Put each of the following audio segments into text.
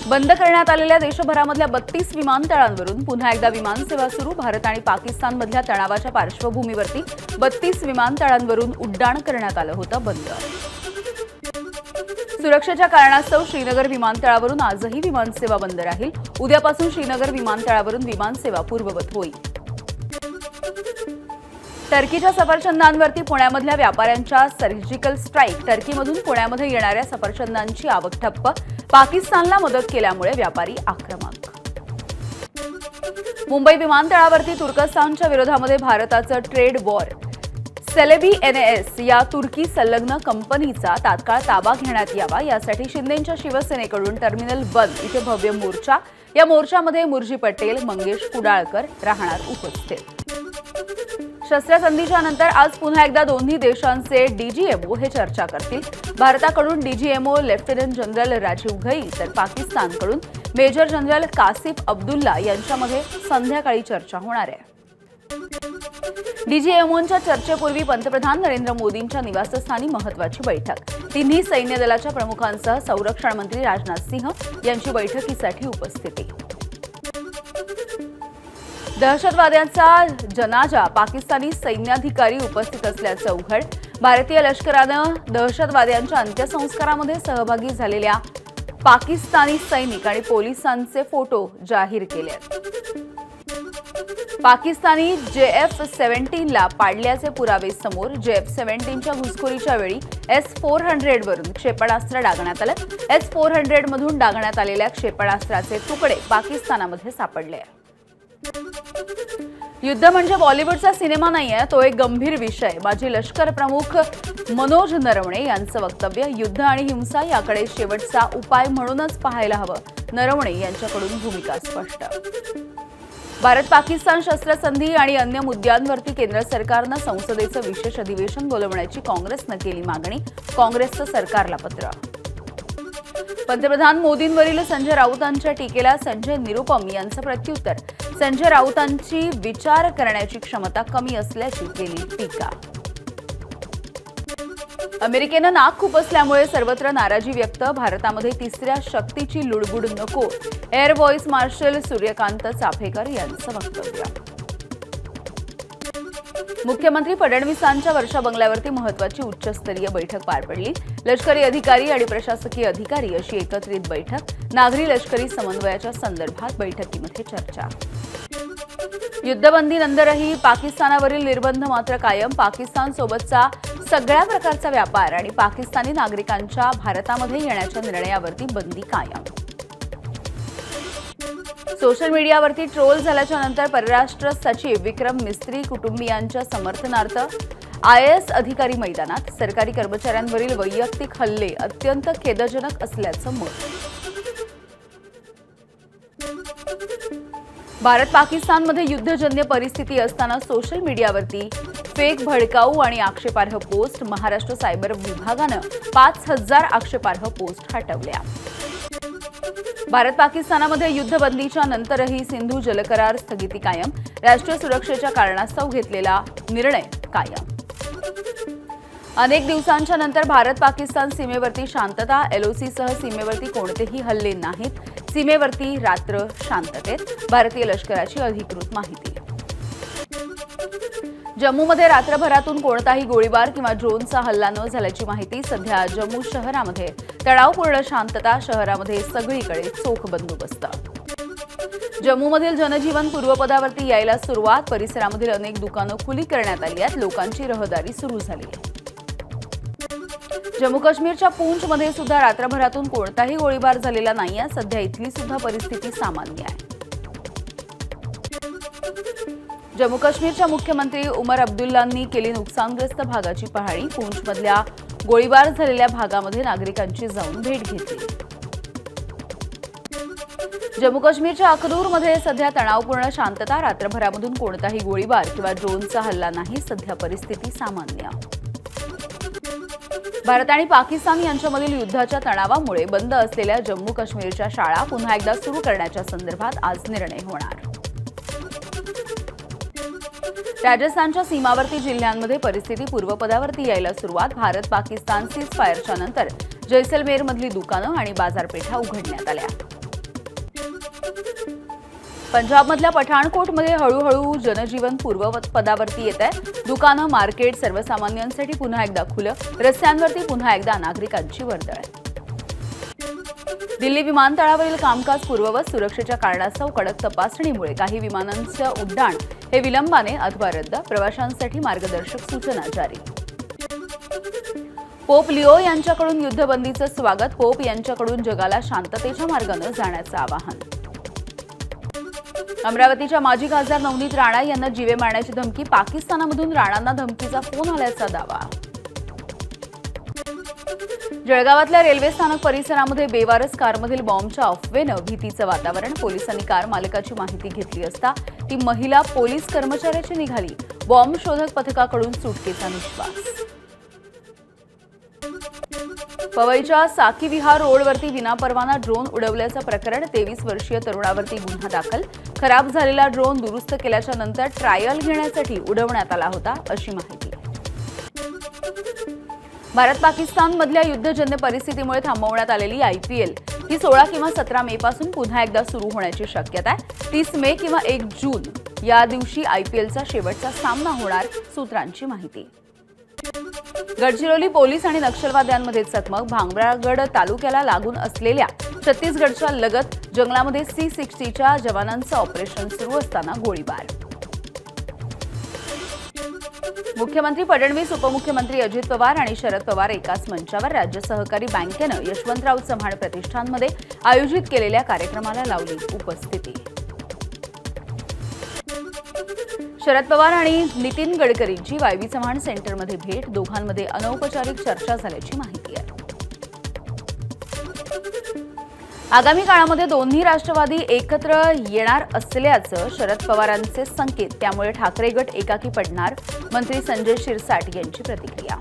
बंद करण्यात आलेल्या देशभरामधल्या 32 विमानतळांवरून पुन्हा एकदा विमानसेवा सुरू। भारत आणि पाकिस्तानमधल्या तणावाच्या पार्श्वभूमीवरती 32 विमानतळांवरून उड्डाण करण्यात आलं होतं बंद। सुरक्षेच्या कारणास्तव श्रीनगर विमानतळावरून आजही विमानसेवा बंद राहील। उद्यापासून श्रीनगर विमानतळावरून विमानसेवा पूर्ववत होईल। टर्कीच्या सफरचंदांवरती पुण्यामधल्या व्यापाऱ्यांच्या सर्जिकल स्ट्राईक। टर्कीमधून पुण्यामध्ये येणाऱ्या सफरचंदांची आवक ठप्प। पाकिस्तानला मदत केल्यामुळे व्यापारी आक्रमक। मुंबई विमानतळावरती तुर्कस्तानच्या विरोधामध्ये भारताचं ट्रेड वॉर। सेलेबी एनएस या तुर्की संलग्न कंपनीचा तात्काळ ताबा घेण्यात यावा यासाठी शिंदेंच्या शिवसेनेकडून टर्मिनल 1 इथे भव्य मोर्चा। या मोर्चामध्ये मुर्जी पटेल, मंगेश कुडाळकर राहणार उपस्थित। शस्त्रसंधीच्या नंतर आज पुन्हा एकदा दोन्ही देशांचे डीजीएमओ हे चर्चा करतील। भारताकडून DGMO lieutenant general Rajiv Ghai तर पाकिस्तानकडून मेजर जनरल कासिफ अब्दुल्ला यांच्यामध्ये संध्याकाळी चर्चा होणार आहे। डीजीएमओंच्या चर्चेपूर्वी पंतप्रधान नरेंद्र मोदींच्या निवासस्थानी महत्त्वाची बैठक। तिन्ही सैन्य दलाच्या प्रमुखांसह संरक्षण मंत्री राजनाथ सिंह यांची बैठकीसाठी उपस्थिती। दहशतवाद्यांचा जनाजा पाकिस्तानी सैन्याधिकारी उपस्थित असल्याचं उघड। भारतीय लष्करानं दहशतवाद्यांच्या अंत्यसंस्कारामध्ये सहभागी झालेल्या पाकिस्तानी सैनिक आणि पोलिसांचे फोटो जाहीर केले आहेत। पाकिस्तानी JF-17 ला पाडल्याचे पुरावे समोर। JF-17च्या घुसखोरीच्या वेळी S-400 वरून क्षेपणास्त्र डागण्यात आलं। S-400 मधून डागण्यात आलेल्या क्षेपणास्त्राचे तुकडे पाकिस्तानामध्ये सापडले। युद्ध म्हणजे बॉलिवूडचा सिनेमा नाहीये, तो एक गंभीर विषय। माजी लष्कर प्रमुख मनोज नरवणे यांचं वक्तव्य। युद्ध आणि हिंसा याकडे शेवटचा उपाय म्हणूनच पाहायला हवं। नरवणे यांच्याकडून भूमिका स्पष्ट। भारत पाकिस्तान शस्त्रसंधी आणि अन्य मुद्द्यांवरती केंद्र सरकारनं संसदेचं विशेष अधिवेशन बोलवण्याची काँग्रेसनं केली मागणी। काँग्रेसचं सरकारला पत्र। पंतप्रधान मोदींवरील संजय राऊतांच्या टीकेला संजय निरुपम यांचं प्रत्युत्तर। संजय राऊतांची विचार करण्याची क्षमता कमी असल्याची केली टीका। अमेरिकेनं नाक खुपसल्यामुळे सर्वत्र नाराजी व्यक्त। भारतामध्ये तिसऱ्या शक्तीची लुडबुड नको। Air vice marshal Suryakant Chaphekar यांचं वक्तव्य। मुख्यमंत्री फडणवीसांच्या वर्षा बंगल्यावरती महत्त्वाची उच्चस्तरीय बैठक पार पडली। लष्करी अधिकारी आणि प्रशासकीय अधिकारी अशी एकत्रित बैठक। नागरी लष्करी समन्वयाच्या संदर्भात बैठकीमध्ये चर्चा। युद्धबंदीनंतरही पाकिस्तानावरील निर्बंध मात्र कायम। पाकिस्तानसोबतचा सगळ्या प्रकारचा व्यापार आणि पाकिस्तानी नागरिकांच्या भारतामध्ये येण्याच्या निर्णयावरती बंदी कायम। सोशल मीडियावरती ट्रोल झाल्याच्या नंतर परराष्ट्र सचिव विक्रम मिस्त्री कुटुंबियांच्या समर्थनार्थ IAS अधिकारी मैदानात। सरकारी कर्मचाऱ्यांवरील वैयक्तिक हल्ले अत्यंत खेदजनक असल्याचं मत। भारत पाकिस्तानमध्ये युद्धजन्य परिस्थिती असताना सोशल मीडियावरती फेक, भडकाऊ आणि आक्षेपार्ह पोस्ट। महाराष्ट्र सायबर विभागानं 5000 आक्षेपार्ह पोस्ट हटवल्या। भारत पाकिस्तानामध्ये युद्धबंदीच्या नंतरही सिंधू जलकरार स्थगिती कायम। राष्ट्रीय सुरक्षेच्या कारणास्तव घेतलेला निर्णय कायम। अनेक दिवसांच्या नंतर भारत पाकिस्तान सीमेवरती शांतता। LOCसह सीमेवरती कोणतेही हल्ले नाहीत। सीमेवरती रात्र शांततेत। भारतीय लष्कराची अधिकृत माहिती। जम्मूमध्ये रात्रभरातून कोणताही गोळीबार किंवा ड्रोनचा हल्ला न झाल्याची माहिती। सध्या जम्मू शहरामध्ये तणावपूर्ण शांतता। शहरामध्ये सगळीकडे चोख बंदोबस्त। जम्मूमधील जनजीवन पूर्वपदावरती यायला सुरुवात। परिसरामधील अनेक दुकानं खुली करण्यात आली आहेत। लोकांची रहदारी सुरू झाली आहे। जम्मू काश्मीरच्या पूंछमध्ये सुद्धा रात्रभरातून कोणताही गोळीबार झालेला नाहीये। सध्या इथली सुद्धा परिस्थिती सामान्य आहे। जम्मू काश्मीरच्या मुख्यमंत्री उमर अब्दुल्लांनी केली नुकसानग्रस्त भागाची पाहणी। पूंछमधल्या गोळीबार झालेल्या भागामध्ये नागरिकांची जाऊन भेट घेतली। जम्मू काश्मीरच्या अखनूरमध्ये सध्या तणावपूर्ण शांतता। रात्रभरामधून कोणताही गोळीबार किंवा ड्रोनचा हल्ला नाही। सध्या परिस्थिती सामान्य। भारत आणि पाकिस्तान यांच्यामधील युद्धाच्या तणावामुळे बंद असलेल्या जम्मू काश्मीरच्या शाळा पुन्हा एकदा सुरू करण्याच्या संदर्भात आज निर्णय होणार। राजस्थानच्या सीमावर्ती जिल्ह्यांमध्ये परिस्थिती पूर्वपदावरती यायला सुरुवात। भारत पाकिस्तान सीज फायरच्या नंतर जैसलमेरमधली दुकानं आणि बाजारपेठा उघडण्यात आल्या। पंजाबमधल्या पठाणकोटमध्ये हळूहळू जनजीवन पूर्ववत पदावरती येत आहे. दुकानं, मार्केट सर्वसामान्यांसाठी पुन्हा एकदा खुलं. रस्त्यांवरती पुन्हा एकदा नागरिकांची वर्दळ. दिल्ली विमानतळावरील कामकाज पूर्ववत. सुरक्षेच्या कारणास्तव कडक तपासणीमुळे काही विमानांचं उड्डाण हे विलंबाने अथवा रद्द. प्रवाशांसाठी मार्गदर्शक सूचना जारी. पोप लिओ यांच्याकडून युद्धबंदीचं स्वागत. पोप यांच्याकडून जगाला शांततेच्या मार्गाने जाण्याचं आवाहन. अमरावतीच्या माजी खासदार नवनीत राणा यांना जीवे मारण्याची धमकी. पाकिस्तानामधून राणांना धमकीचा फोन आल्याचा दावा. जळगावातल्या रेल्वे स्थानक परिसरामध्ये बेवारस कारमधील बॉम्बच्या अफवेनं भीतीचं वातावरण. पोलिसांनी कार मालकाची माहिती घेतली असता ती महिला पोलीस कर्मचाऱ्याची निघाली. बॉम्ब शोधक पथकाकडून सुटकेचा निश्वास. पवईच्या साकी विहार रोडवरती विनापरवाना ड्रोन उडवल्याचं प्रकरण. 23 वर्षीय तरुणावरती गुन्हा दाखल. खराब झालेला ड्रोन दुरुस्त केल्याच्या नंतर ट्रायल घेण्यासाठी उडवण्यात आला होता अशी माहिती. भारत पाकिस्तानमधल्या युद्धजन्य परिस्थितीमुळे थांबवण्यात आलेली IPL ही 16 किंवा 17 मे पासून पुन्हा एकदा सुरू होण्याची शक्यता आहे. 30 मे किंवा 1 जून या दिवशी IPLचा शेवटचा सामना होणार, सूत्रांची माहिती. गडचिरोली पोलीस आणि नक्षलवाद्यांमध्ये चकमक. भांगरागड तालुक्याला लागून असलेल्या छत्तीसगडच्या लगत जंगलामध्ये C-60च्या जवानांचं ऑपरेशन सुरू असताना गोळीबार. मुख्यमंत्री फडणवीस, उपमुख्यमंत्री अजित पवार आणि शरद पवार एकाच मंचावर. राज्य सहकारी बँकेनं यशवंतराव चव्हाण प्रतिष्ठानमध्ये आयोजित केलेल्या कार्यक्रमाला लावली उपस्थिती. शरद पवार आणि नितीन गडकरींची वायवी चव्हाण सेंटरमध्ये भेट. दोघांमध्ये अनौपचारिक चर्चा झाल्याची माहिती आहे. आगामी काळामध्ये दोन्ही राष्ट्रवादी एकत्र येणार असल्याचं शरद पवारांचे संकेत. त्यामुळे ठाकरे गट एकाकी पडणार. मंत्री संजय शिरसाट यांची प्रतिक्रिया.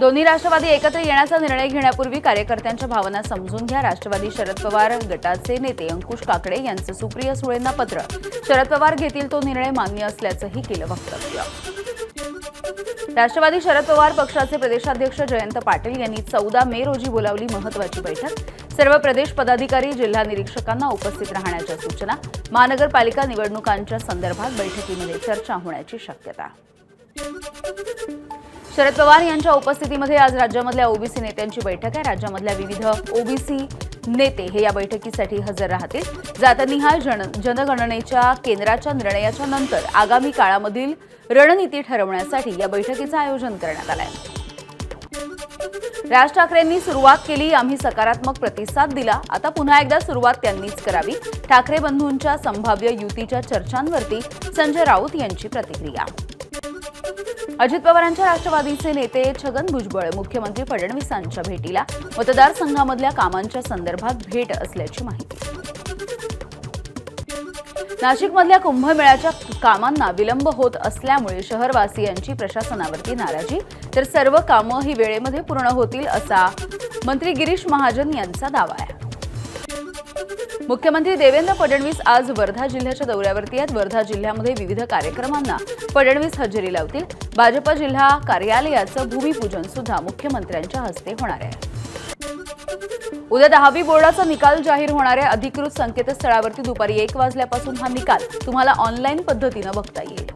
दोन्ही राष्ट्रवादी एकत्र येण्याचा निर्णय घेण्यापूर्वी कार्यकर्त्यांच्या भावना समजून घ्या. राष्ट्रवादी शरद पवार गटाचे नेते अंकुश काकडे यांचं सुप्रिया सुळेंना पत्र. शरद पवार घेतील तो निर्णय मान्य असल्याचंही केलं वक्तव्य. राष्ट्रवादी शरद पवार पक्षाचे प्रदेशाध्यक्ष जयंत पाटील यांनी 14 मे रोजी बोलावली महत्त्वाची बैठक. सर्व प्रदेश पदाधिकारी, जिल्हा निरीक्षकांना उपस्थित राहण्याच्या सूचना. महानगरपालिका निवडणुकांच्या संदर्भात बैठकीमध्ये चर्चा होण्याची शक्यता. शरद पवार यांच्या उपस्थितीमध्ये आज राज्यामधल्या ओबीसी नेत्यांची बैठक आहे. राज्यामधल्या विविध ओबीसी नेते हे या बैठकीसाठी हजर राहतील. जातनिहाय जनगणनेच्या केंद्राच्या निर्णयाच्या नंतर आगामी काळामधील रणनीती ठरवण्यासाठी या बैठकीचं आयोजन करण्यात आलं आहे. राज ठाकरेंनी सुरुवात केली, आम्ही सकारात्मक प्रतिसाद दिला. आता पुन्हा एकदा सुरुवात त्यांनीच करावी. ठाकरे बंधूंच्या संभाव्य युतीच्या चर्चांवरती संजय राऊत यांची प्रतिक्रिया. अजित पवारांच्या राष्ट्रवादीचे नेते छगन भुजबळ मुख्यमंत्री फडणवीसांच्या भेटीला. मतदारसंघामधल्या कामांच्या संदर्भात भेट असल्याची माहिती. नाशिकमधल्या कुंभमेळ्याच्या कामांना विलंब होत असल्यामुळे शहरवासियांची प्रशासनावरती नाराजी. तर सर्व कामं ही वेळेमध्ये पूर्ण होतील असा मंत्री गिरीश महाजन यांचा दावा आहे. मुख्यमंत्री देवेंद्र फडणवीस आज वर्धा जिल्ह्याच्या दौऱ्यावरती आहेत. वर्धा जिल्ह्यामध्ये विविध कार्यक्रमांना फडणवीस हजेरी लावतील. भाजप जिल्हा कार्यालयाचं भूमिपूजन सुद्धा मुख्यमंत्र्यांच्या हस्ते होणार आहे. उद्या 10वी बोर्डाचा निकाल जाहीर होणार आहे. अधिकृत संकेतस्थळावरती दुपारी 1 वाजल्यापासून हा निकाल तुम्हाला ऑनलाईन पद्धतीनं बघता येईल.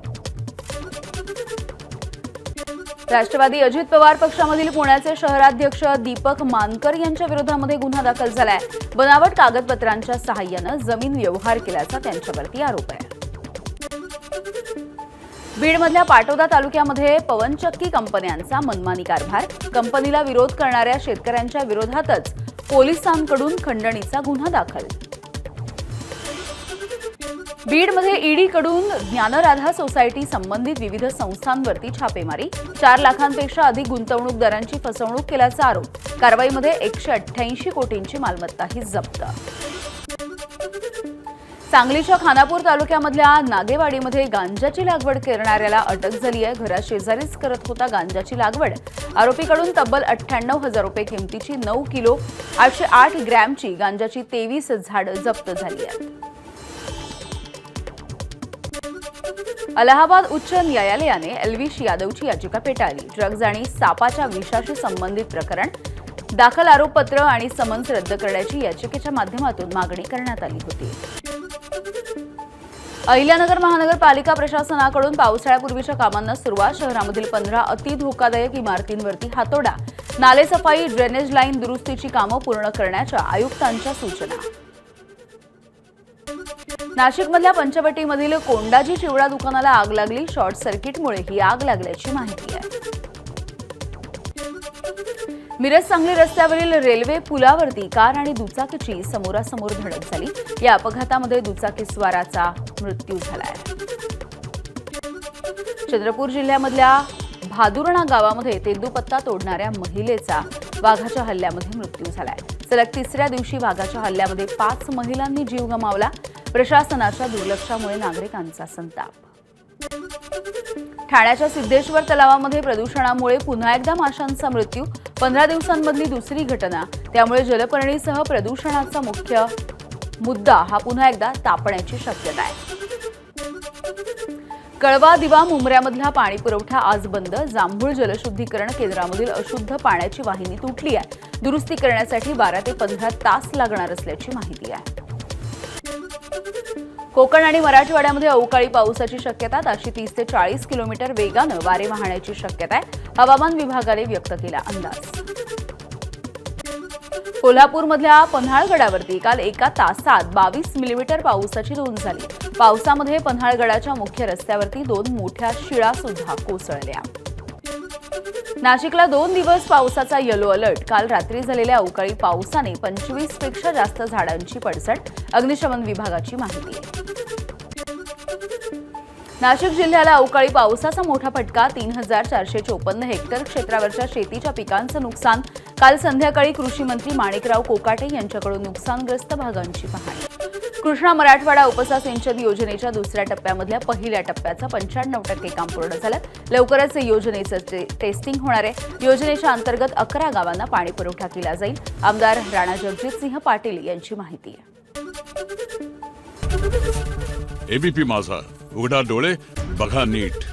राष्ट्रवादी अजित पवार पक्षामधील पुण्याचे शहराध्यक्ष दीपक मानकर यांच्या विरोधामध्ये गुन्हा दाखल झालाय. बनावट कागदपत्रांच्या सहाय्यानं जमीन व्यवहार केल्याचा त्यांच्यावरती आरोप आहे. बीडमधल्या पाटोदा तालुक्यामध्ये पवनचक्की कंपन्यांचा मनमानी कारभार. कंपनीला विरोध करणाऱ्या शेतकऱ्यांच्या विरोधातच पोलिसांकडून खंडणीचा गुन्हा दाखल. बीडमध्ये ईडीकडून ज्ञानराधा सोसायटी संबंधित विविध संस्थांवरती छापेमारी. 4 लाखांपेक्षा अधिक गुंतवणूकदारांची फसवणूक केल्याचा आरोप. कारवाईमध्ये 188 कोटींची मालमत्ताही जप्त. सांगलीच्या खानापूर तालुक्यामधल्या नागेवाडीमध्ये गांजाची लागवड करणाऱ्याला अटक झाली आहे. घराशेजारीच करत होता गांजाची लागवड. आरोपीकडून तब्बल 98,000 रुपये किमतीची 9 किलो 808 ग्रॅमची गांजाची 23 झाडं जप्त झाली आहेत. अलाहाबाद उच्च न्यायालयाने एल्विश यादवची याचिका फेटाळली. ड्रग्ज आणि सापाच्या विषाशी संबंधित प्रकरण. दाखल आरोपपत्र आणि समन्स रद्द करण्याची याचिकेच्या माध्यमातून मागणी करण्यात आली होती. अहिल्यानगर महानगरपालिका प्रशासनाकडून पावसाळ्यापूर्वीच्या कामांना सुरुवात. शहरामधील 15 अति धोकादायक इमारतींवरती हातोडा. नालेसफाई, ड्रेनेज लाईन दुरुस्तीची कामं पूर्ण करण्याच्या आयुक्तांच्या सूचना. नाशिकमधल्या पंचवटीमधील कोंडाजी चिवडा दुकानाला आग लागली. शॉर्ट सर्किटमुळे ही आग लागल्याची माहिती आहे. मिरज सांगली रस्त्यावरील रेल्वे पुलावरती कार आणि दुचाकीची समोरासमोर धडक झाली. या अपघातामध्ये दुचाकीस्वाराचा मृत्यू झालाय. चंद्रपूर जिल्ह्यामधल्या भादुर्णा गावामध्ये तेंदूपत्ता तोडणाऱ्या महिलेचा वाघाच्या हल्ल्यामध्ये मृत्यू झालाय. सलग तिसऱ्या दिवशी वाघाच्या हल्ल्यामध्ये 5 महिलांनी जीव गमावला. प्रशासनाच्या दुर्लक्षामुळे नागरिकांचा संताप. ठाण्याच्या सिद्धेश्वर तलावामध्ये प्रदूषणामुळे पुन्हा एकदा माशांचा मृत्यू. 15 दिवसांमधली दुसरी घटना. त्यामुळे जलपर्णीसह प्रदूषणाचा मुख्य मुद्दा हा पुन्हा एकदा तापण्याची शक्यता आहे. कळवा दिवा मुंबऱ्यामधला पाणी पुरवठा आज बंद. जांभूळ जलशुद्धीकरण केंद्रामधील अशुद्ध पाण्याची वाहिनी तुटली आहे. दुरुस्ती करण्यासाठी 12 ते 15 तास लागणार असल्याची माहिती आहे. कोकण आणि मराठवाड्यामध्ये अवकाळी पावसाची शक्यता. ताशी 30 ते 40 किलोमीटर वेगानं वारे वाहण्याची शक्यता आहे. हवामान विभागाने व्यक्त केला अंदाज. कोल्हापूरमधल्या पन्हाळगडावरती काल एका तासात 22 मिलीमीटर पावसाची नोंद झाली. पावसामध्ये पन्हाळगडाच्या मुख्य रस्त्यावरती 2 मोठ्या शिळा सुद्धा कोसळल्या. नाशिकला 2 दिवस पावसाचा येलो अलर्ट. काल रात्री झालेल्या अवकाळी पावसाने 25 पेक्षा जास्त झाडांची पडझड. अग्निशमन विभागाची माहिती आहे. नाशिक जिल्ह्याला अवकाळी पावसाचा मोठा फटका. 3454 हेक्टर क्षेत्रावरच्या शेतीच्या पिकांचं नुकसान. काल संध्याकाळी कृषी मंत्री माणिकराव कोकाटे यांच्याकडून नुकसानग्रस्त भागांची पाहणी. कृष्णा मराठवाडा उपसा सिंचन योजनेच्या दुसऱ्या टप्प्यामधल्या पहिल्या टप्प्याचं 95% काम पूर्ण झालं. लवकरच योजनेचं टेस्टिंग होणार आहे. योजनेच्या अंतर्गत 11 गावांना पाणी पुरवठा केला जाईल. आमदार राणा जगजितसिंह पाटील यांची माहिती आहे. एबीपी माझा, उघडा डोळे बघा नीट.